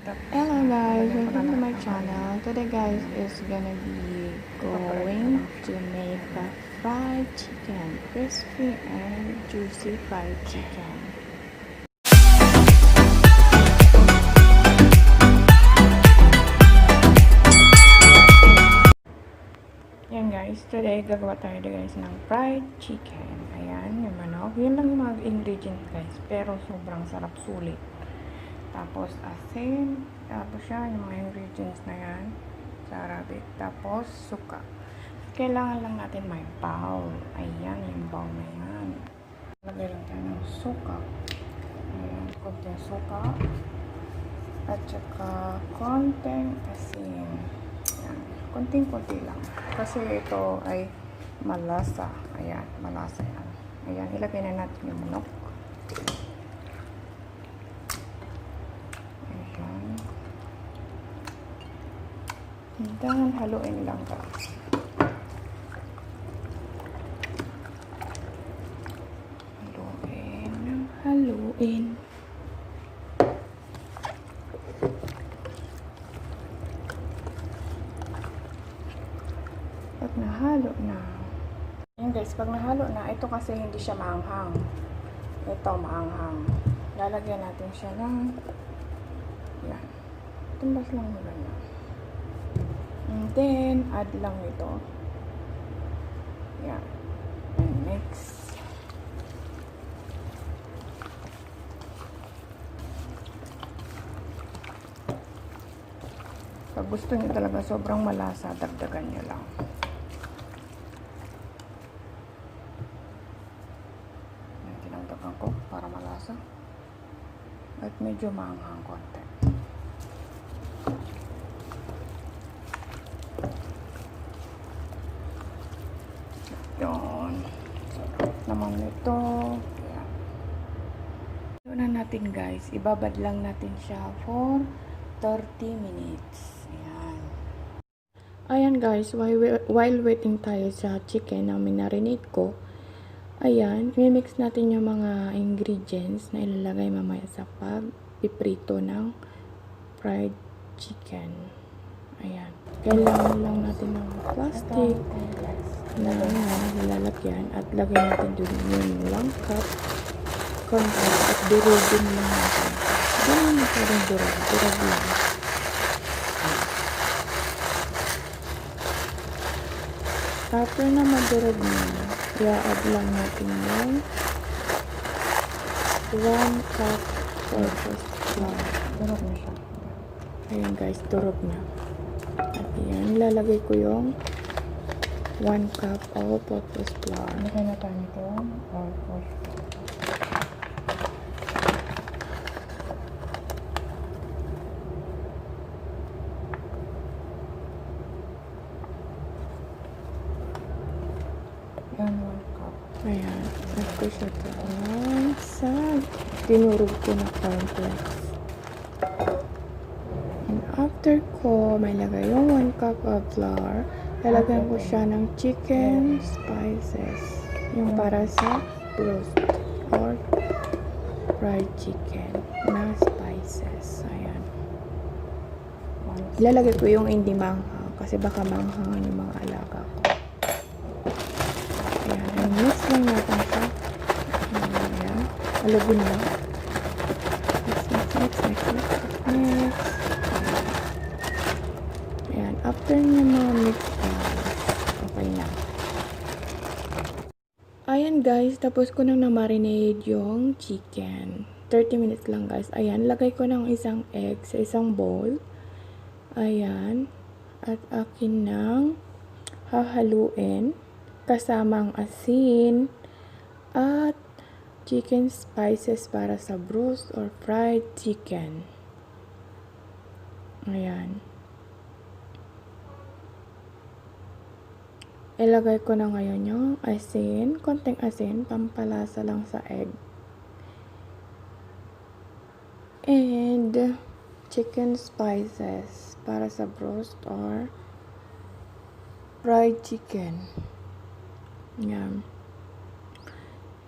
Hello guys, welcome to my channel. Today guys is gonna be going to make a fried chicken, crispy and juicy fried chicken. Yan guys, today gagawa tayo guys ng fried chicken. Ayan, yung manok. Yun lang yung mga ingredients guys, pero sobrang sarap, sulit. Tapos asin, tapos yan, yung mga ingredients na yan sa Arabic. Tapos suka. Kailangan lang natin may bowl. Ayan, yung bowl na yan. Lagay lang tayo ng suka. Ayan, konting suka. At saka konting asin. Ayan, konting-konti lang. Kasi ito ay malasa. Ayan, malasa yan. Ayan, ilagay na natin yung manok. Dan haluin lang ka. Haluin. Pag nahalo na. Ayan guys, pag nahalo na, ito kasi hindi siya maanghang. Ito maanghang. Lalagyan natin siya ng yan. Tumbas lang mo ganyan. And then, add lang ito. Yan. And mix. Pag gusto niyo talaga sobrang malasa, dagdagan niyo lang. Yan, tinagdagan ko para malasa. At medyo maanghang konti. Yun. Sarap naman ito. Ayan. Ito na natin guys. Ibabad lang natin siya for 30 minutes. Ayan. Ayan guys. While waiting tayo sa chicken na minarinate ko, ayan. Mimix natin yung mga ingredients na ilalagay mamaya sa pag-piprito ng fried chicken. Ayan. Kailangan lang natin ng plastic na nilalagyan at lagay natin dun yung 1 cup cornstarch at durugin lang natin. Ganun na parang durug lang. After na madurog na, i-add lang natin yung 1 cup all-purpose flour. Durog na siya. Ayan guys, durog na. At yan, lalagay ko yung 1 cup all-purpose flour. Lagay na tayo nito all-purpose flour. Yan, 1 cup. Ayan, add ko siya doon sa dinurog ko na cornflakes. And after ko, may lagay yung 1 cup of flour. Lalagyan ko siya ng chicken spices. Yung para sa roast or fried chicken na spices. Ayan. Ilalagay ko yung hindi manghang kasi baka manghangan yung mga alaga ko. Ayan. And mix lang natin siya. Ayan. Alubin lang. Mix. Ayan. After niya mga mix, okay na. Ayan guys, tapos ko nang na-marinate yung chicken. 30 minutes lang guys. Ayan, lagay ko ng isang egg sa isang bowl. Ayan. At akin nang hahaluin kasamang asin at chicken spices para sa roast or fried chicken. Ayan. Ilagay ko na ngayon yung asin, konting asin, pampalasa lang sa egg. And chicken spices para sa roast or fried chicken. Yan.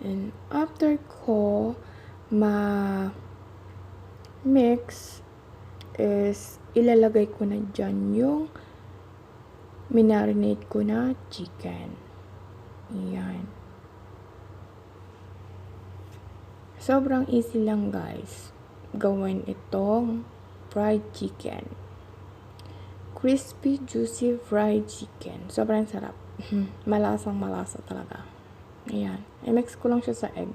And after ko ma-mix, is ilalagay ko na dyan yung minarinate ko na chicken. Ayan. Sobrang easy lang guys gawin itong fried chicken. Crispy, juicy fried chicken. Sobrang sarap. Malasang malasa talaga. Ayan. I-mix ko lang siya sa egg.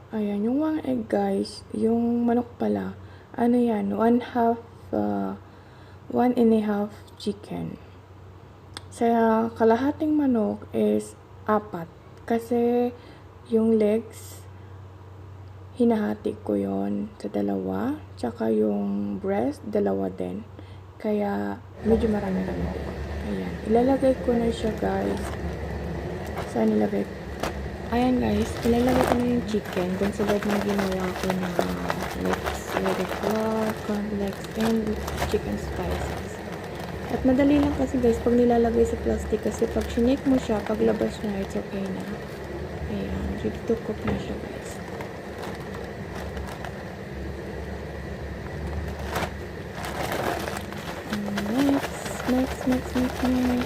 Ayan. Yung 1 egg guys, yung manok pala, ano yan, 1/2 chicken. Sa kalahating manok is 4. Kasi yung legs, hinahati ko yon sa 2. Tsaka yung breast, 2 din. Kaya medyo marami-rami din. Ayan. Ilalagay ko na siya guys. Saan nilagay ko? Ayan guys. Ilalagay ko na yung chicken. Dun sa loob na ginawa ko na legs, leg flour, cornflakes, and chicken spices. At madali lang kasi guys pag nilalagay sa plastic kasi pag shinake mo siya, paglabas niya, it's okay na. Ayan, ready to cook na siya guys. Next. Ayan.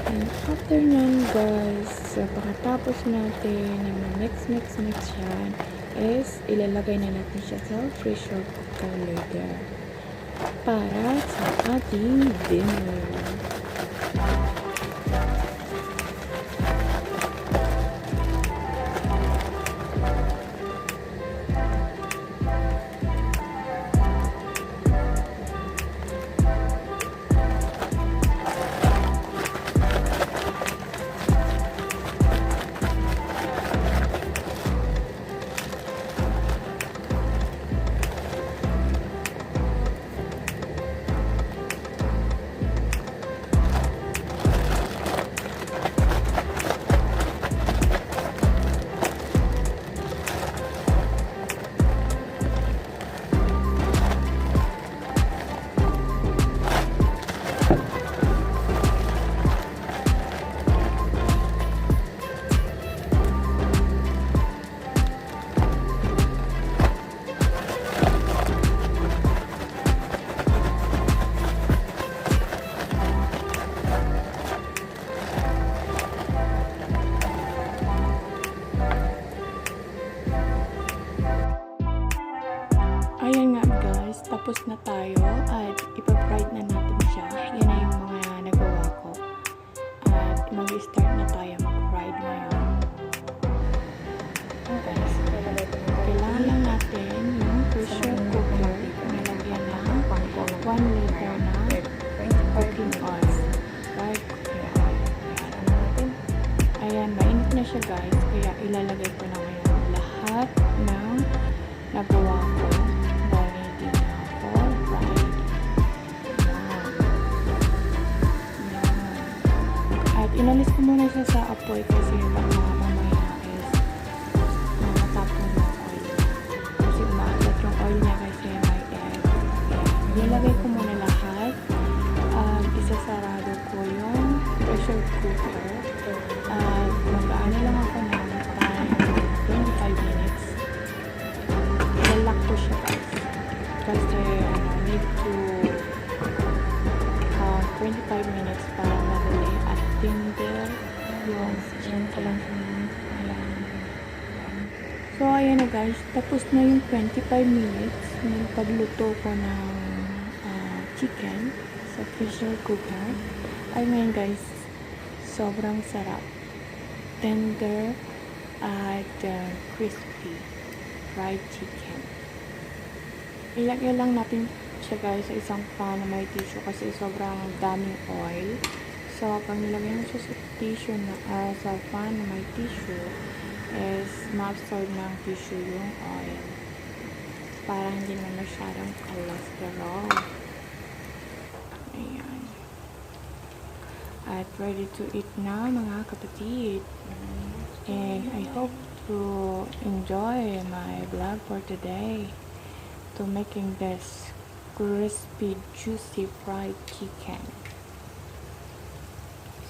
And after nyan guys, pagkatapos natin na mix yan, is ilalagay na natin siya sa pressure cooker later. Para sa ating dinner. Ayan nga guys, tapos na tayo at ipa-fried na natin siya. Yan na yung mga nagawa ko. At mag-start na tayo mag-fried ngayon. Guys, kailangan lang natin yung pressure cooker na lagyan ng 1 liter na cooking oil. Fried cooking oil. Ayan, mainit na siya guys. Kaya ilalagay ko na ngayon lahat ng nagawa ko. Inalis ko muna siya sa apoy kasi baka mamaya is matapon yung oil. Kasi umaalat yung oil niya kasi may egg. Nilagay ko muna lahat. Isasarado ko yung pressure cooker. Mag-aano lang ako ng 25 minutes. Ilalak ko siya guys. Kasi need to 25 minutes para madali at tender yung lang. So ayan na guys, tapos na yung 25 minutes ng pagluto ko ng chicken sa pressure cooker. Ay ngayon guys, sobrang sarap, tender at crispy fried chicken. Ilagay lang natin siya guys sa isang pan na may tissue kasi sobrang daming oil. So pag nilagay mo siya sa tissue na sa pan na may tissue is ma-absorb ng tissue yung oil para hindi na masyadong cholesterol. Ayan. At ready to eat na mga kapatid. And I hope to enjoy my vlog for today to making this crispy, juicy fried chicken.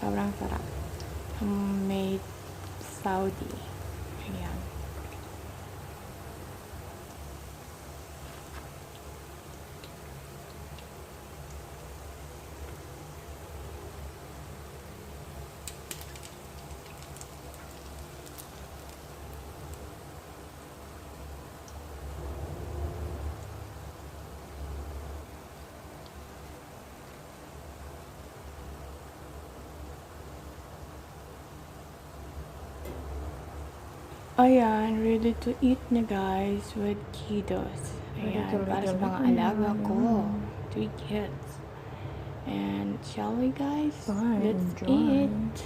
Sobrang sarap. Made Saudi. Ayan. Ayan, ready to eat na guys with kiddos. Ayan, para sa mga alaga ko. 3 kids. And shall we guys? Fine, Let's enjoy. eat.